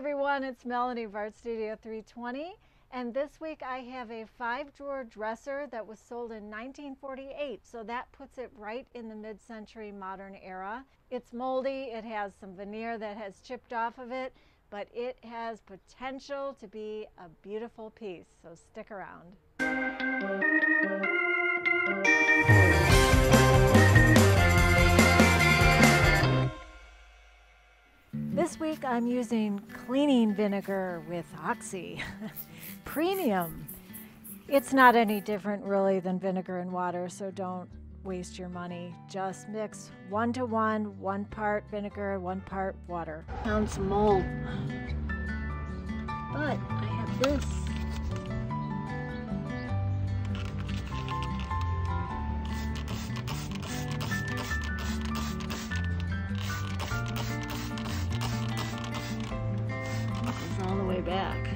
everyone, it's Melanie of Art Studio 320, and this week I have a 5-drawer dresser that was sold in 1948, so that puts it right in the mid-century modern era. It's moldy, it has some veneer that has chipped off of it, but it has potential to be a beautiful piece, so stick around. This week I'm using cleaning vinegar with Oxide. Premium. It's not any different really than vinegar and water, so don't waste your money. Just mix 1-to-1, 1 part vinegar, 1 part water. Found some mold, but I have this. All the way back.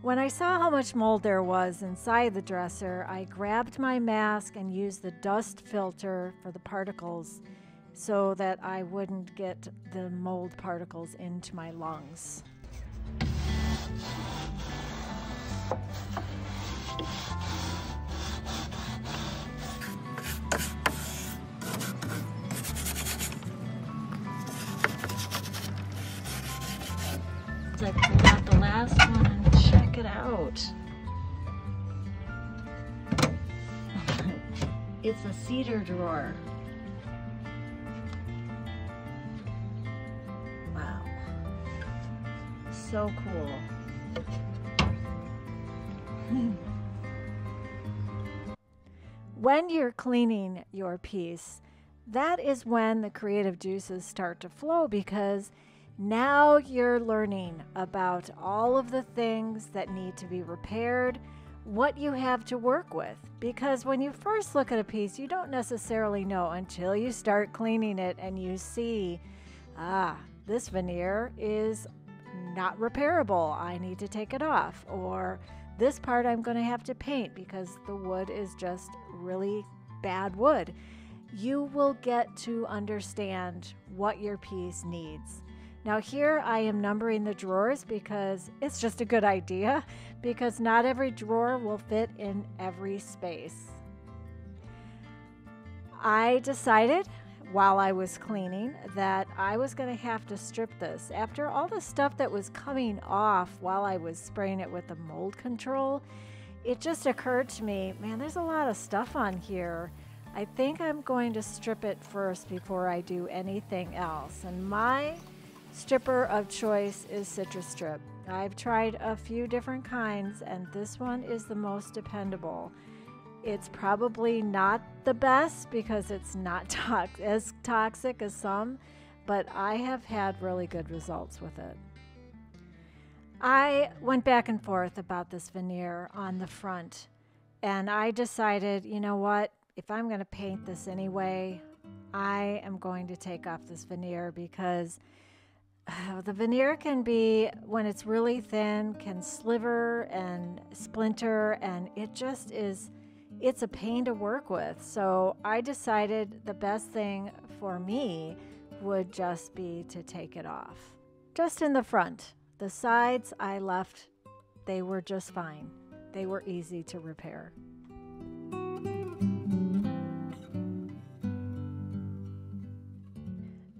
When I saw how much mold there was inside the dresser, I grabbed my mask and used the dust filter for the particles so that I wouldn't get the mold particles into my lungs. I pulled out the last one and check it out. It's a cedar drawer. Wow. So cool. When you're cleaning your piece, that is when the creative juices start to flow, because now you're learning about all of the things that need to be repaired, what you have to work with. Because when you first look at a piece, you don't necessarily know until you start cleaning it and you see, this veneer is not repairable. I need to take it off. Or this part I'm going to have to paint because the wood is just really bad wood. You will get to understand what your piece needs. Now here I am numbering the drawers because it's just a good idea, because not every drawer will fit in every space. I decided while I was cleaning that I was going to have to strip this. After all the stuff that was coming off while I was spraying it with the mold control, it just occurred to me, man, there's a lot of stuff on here. I think I'm going to strip it first before I do anything else. And my stripper of choice is Citrus Strip. I've tried a few different kinds and this one is the most dependable. It's probably not the best because it's not as toxic as some, but I have had really good results with it. I went back and forth about this veneer on the front, and I decided, you know what, if I'm going to paint this anyway, I am going to take off this veneer, because the veneer can be, when it's really thin, can sliver and splinter, and it just is, it's a pain to work with. So I decided the best thing for me would just be to take it off. Just in the front. The sides I left, they were just fine. They were easy to repair.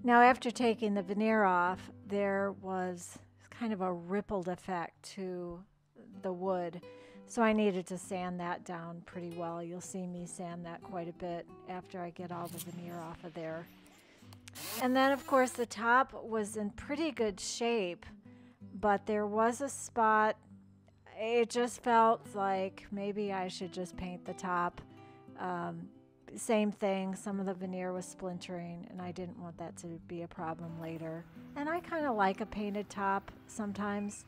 Now after taking the veneer off, there was kind of a rippled effect to the wood. So I needed to sand that down pretty well. You'll see me sand that quite a bit after I get all the veneer off of there. And then of course the top was in pretty good shape, but there was a spot, it just felt like maybe I should just paint the top. Same thing, some of the veneer was splintering and I didn't want that to be a problem later. And I kind of like a painted top sometimes.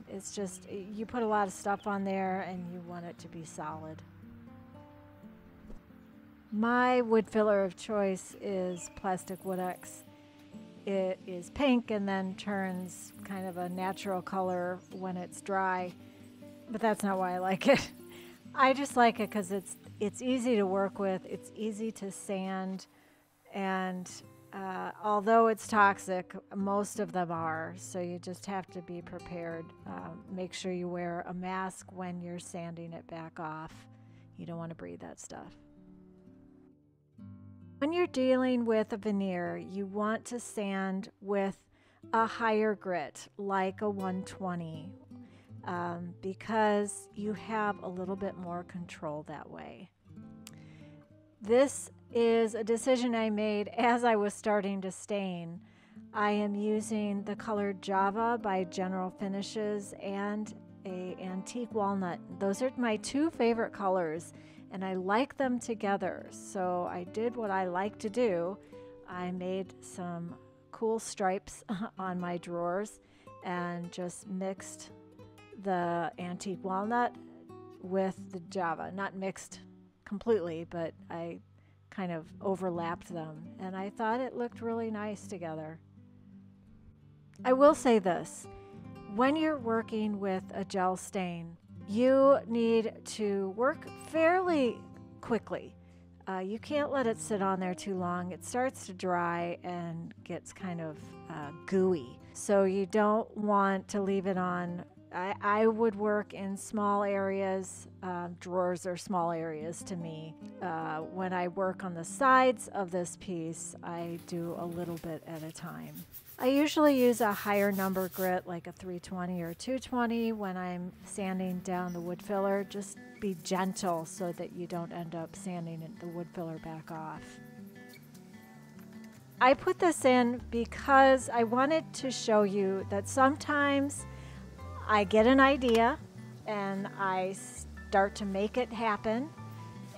It's just, you put a lot of stuff on there and you want it to be solid. My wood filler of choice is Plastic Wood X. It is pink and then turns kind of a natural color when it's dry, but that's not why I like it. I just like it because it's easy to work with, it's easy to sand, and although it's toxic, most of them are, so you just have to be prepared. Make sure you wear a mask when you're sanding it back off. You don't want to breathe that stuff. When you're dealing with a veneer, you want to sand with a higher grit, like a 120, because you have a little bit more control that way. This is a decision I made as I was starting to stain. I am using the color Java by General Finishes and a antique walnut. Those are my two favorite colors, and I like them together. So I did what I like to do. I made some cool stripes on my drawers and just mixed the antique walnut with the Java. Not mixed completely, but I kind of overlapped them, and I thought it looked really nice together. I will say this, when you're working with a gel stain, you need to work fairly quickly. You can't let it sit on there too long. It starts to dry and gets kind of gooey. So you don't want to leave it on. I would work in small areas. Drawers are small areas to me. When I work on the sides of this piece, I do a little bit at a time. I usually use a higher number grit, like a 320 or 220, when I'm sanding down the wood filler. Just be gentle so that you don't end up sanding the wood filler back off. I put this in because I wanted to show you that sometimes I get an idea and I start to make it happen,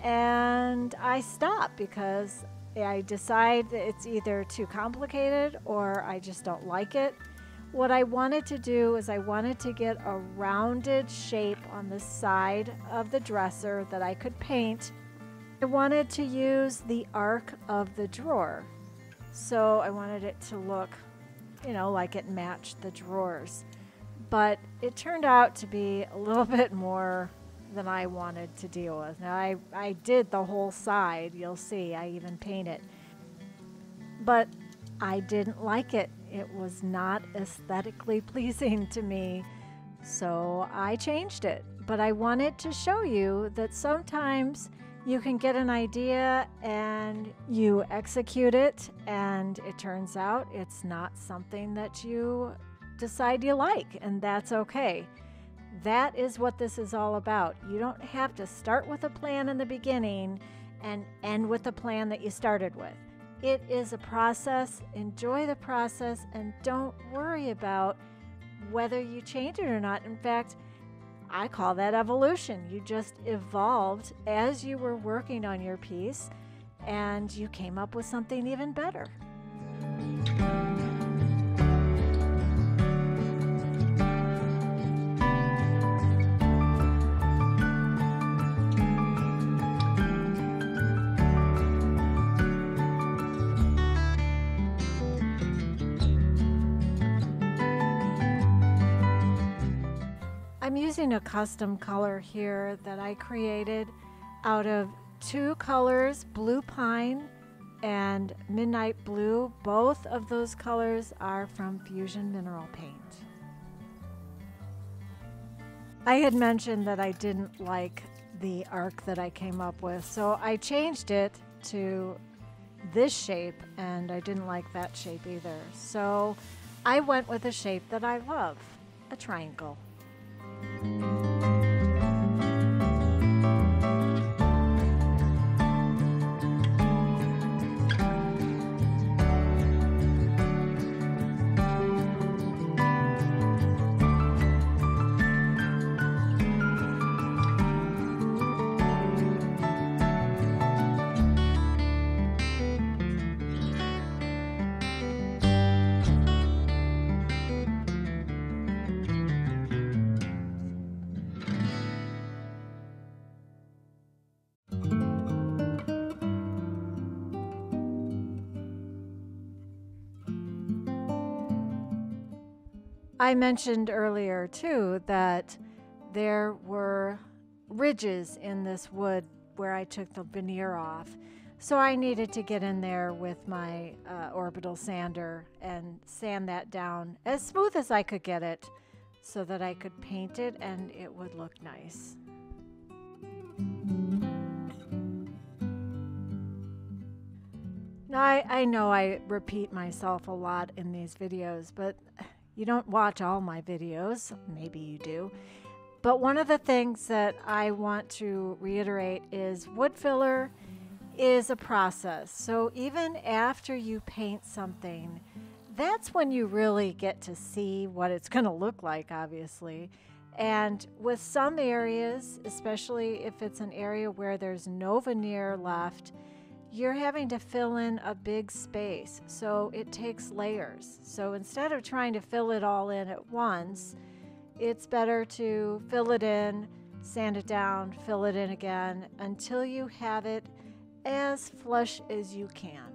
and I stop because I decide that it's either too complicated or I just don't like it. What I wanted to do is I wanted to get a rounded shape on the side of the dresser that I could paint. I wanted to use the arc of the drawer. So I wanted it to look, like it matched the drawers. But it turned out to be a little bit more than I wanted to deal with. Now I did the whole side, you'll see, I even painted. But I didn't like it. It was not aesthetically pleasing to me, so I changed it. But I wanted to show you that sometimes you can get an idea and you execute it, and it turns out it's not something that you decide you like, and that's okay. That is what this is all about. You don't have to start with a plan in the beginning and end with the plan that you started with. It is a process. Enjoy the process and don't worry about whether you change it or not. In fact, I call that evolution. You just evolved as you were working on your piece and you came up with something even better. I'm using a custom color here that I created out of two colors, blue pine and midnight blue. Both of those colors are from Fusion Mineral Paint. I had mentioned that I didn't like the arc that I came up with, so I changed it to this shape, and I didn't like that shape either. So I went with a shape that I love, a triangle. I mentioned earlier too that there were ridges in this wood where I took the veneer off. So I needed to get in there with my orbital sander and sand that down as smooth as I could get it so that I could paint it and it would look nice. Now I know I repeat myself a lot in these videos, but you don't watch all my videos. Maybe you do. But one of the things that I want to reiterate is wood filler is a process. So even after you paint something, that's when you really get to see what it's going to look like, obviously. And with some areas, especially if it's an area where there's no veneer left, you're having to fill in a big space. So it takes layers. So instead of trying to fill it all in at once, it's better to fill it in, sand it down, fill it in again until you have it as flush as you can.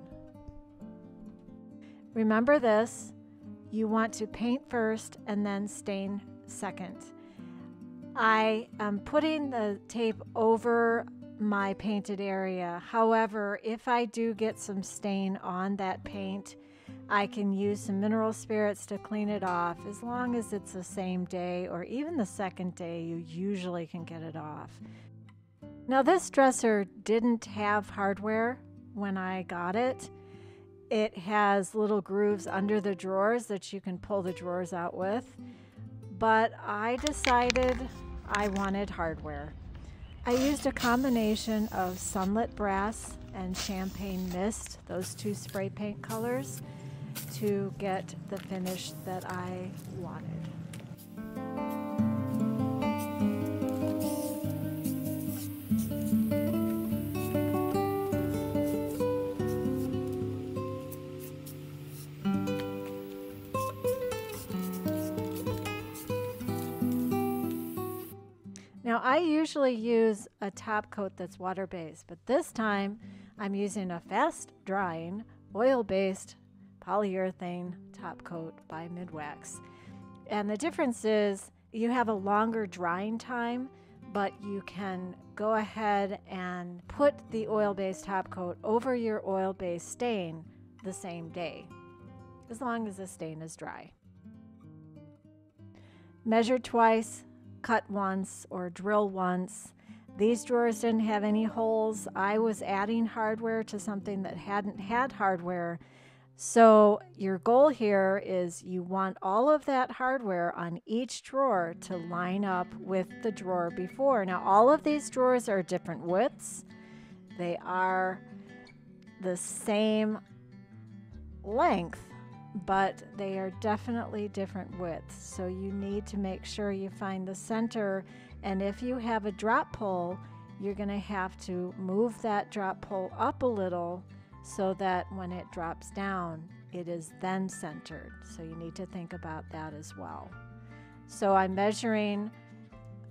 Remember this, you want to paint first and then stain second. I am putting the tape over my painted area. However, if I do get some stain on that paint, I can use some mineral spirits to clean it off. As long as it's the same day or even the second day, you usually can get it off. Now this dresser didn't have hardware when I got it. It has little grooves under the drawers that you can pull the drawers out with, but I decided I wanted hardware. I used a combination of sunlit brass and champagne mist, those two spray paint colors, to get the finish that I wanted. Now I usually use a top coat that's water-based, but this time I'm using a fast drying oil-based polyurethane top coat by Midwax. And the difference is you have a longer drying time, but you can go ahead and put the oil-based top coat over your oil-based stain the same day, as long as the stain is dry. Measure twice, cut once, or drill once. These drawers didn't have any holes. I was adding hardware to something that hadn't had hardware. So your goal here is you want all of that hardware on each drawer to line up with the drawer before. Now all of these drawers are different widths. They are the same length, but they are definitely different widths. So you need to make sure you find the center, and if you have a drop pull, you're going to have to move that drop pull up a little so that when it drops down, it is then centered. So you need to think about that as well. So I'm measuring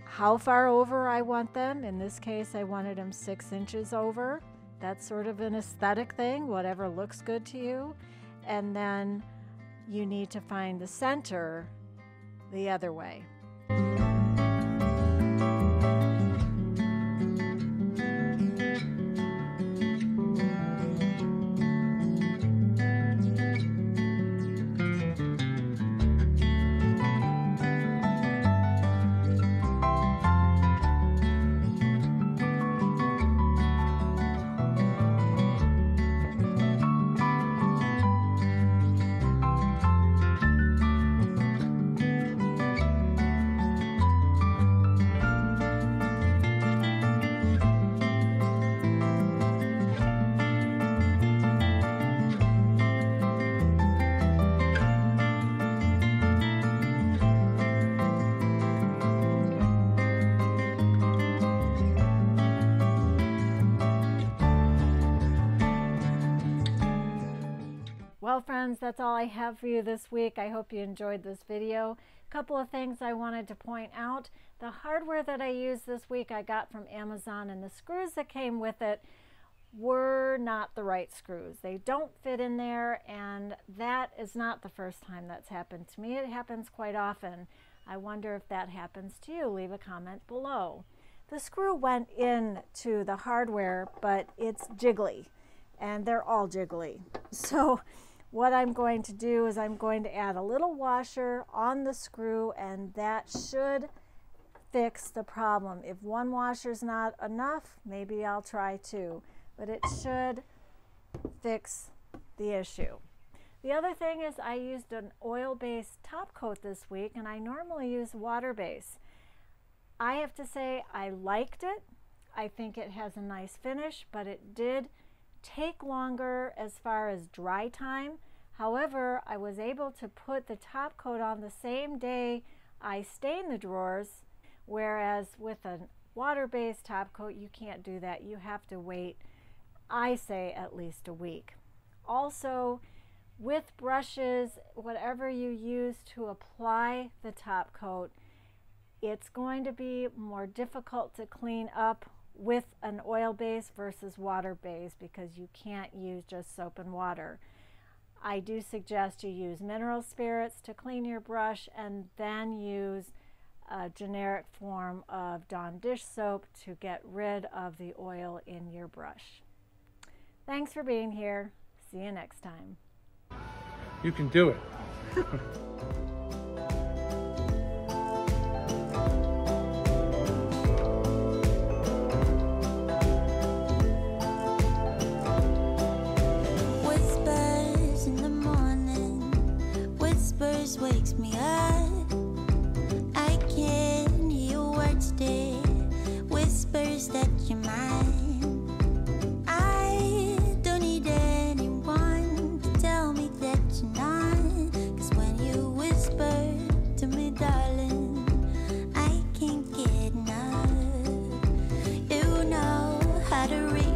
how far over I want them. In this case, I wanted them 6 inches over. That's sort of an aesthetic thing, whatever looks good to you. And then you need to find the center the other way. Well, friends, that's all I have for you this week. I hope you enjoyed this video. A couple of things I wanted to point out. The hardware that I used this week I got from Amazon, and the screws that came with it were not the right screws. They don't fit in there, and that is not the first time that's happened to me. It happens quite often. I wonder if that happens to you. Leave a comment below. The screw went into the hardware, but it's jiggly, and they're all jiggly. So what I'm going to do is I'm going to add a little washer on the screw, and that should fix the problem. If one washer's not enough, maybe I'll try two, but it should fix the issue. The other thing is I used an oil-based top coat this week, and I normally use water-based. I have to say I liked it. I think it has a nice finish, but it did take longer as far as dry time. However, I was able to put the top coat on the same day I stain the drawers, whereas with a water-based top coat, you can't do that. You have to wait, I say, at least a week. Also, with brushes, whatever you use to apply the top coat, it's going to be more difficult to clean up with an oil base versus water base because you can't use just soap and water. I do suggest you use mineral spirits to clean your brush and then use a generic form of Dawn dish soap to get rid of the oil in your brush. Thanks for being here. See you next time. You can do it. Whispers in the morning, whispers wakes me up. I can hear your words, dear, whispers that you're mine. To read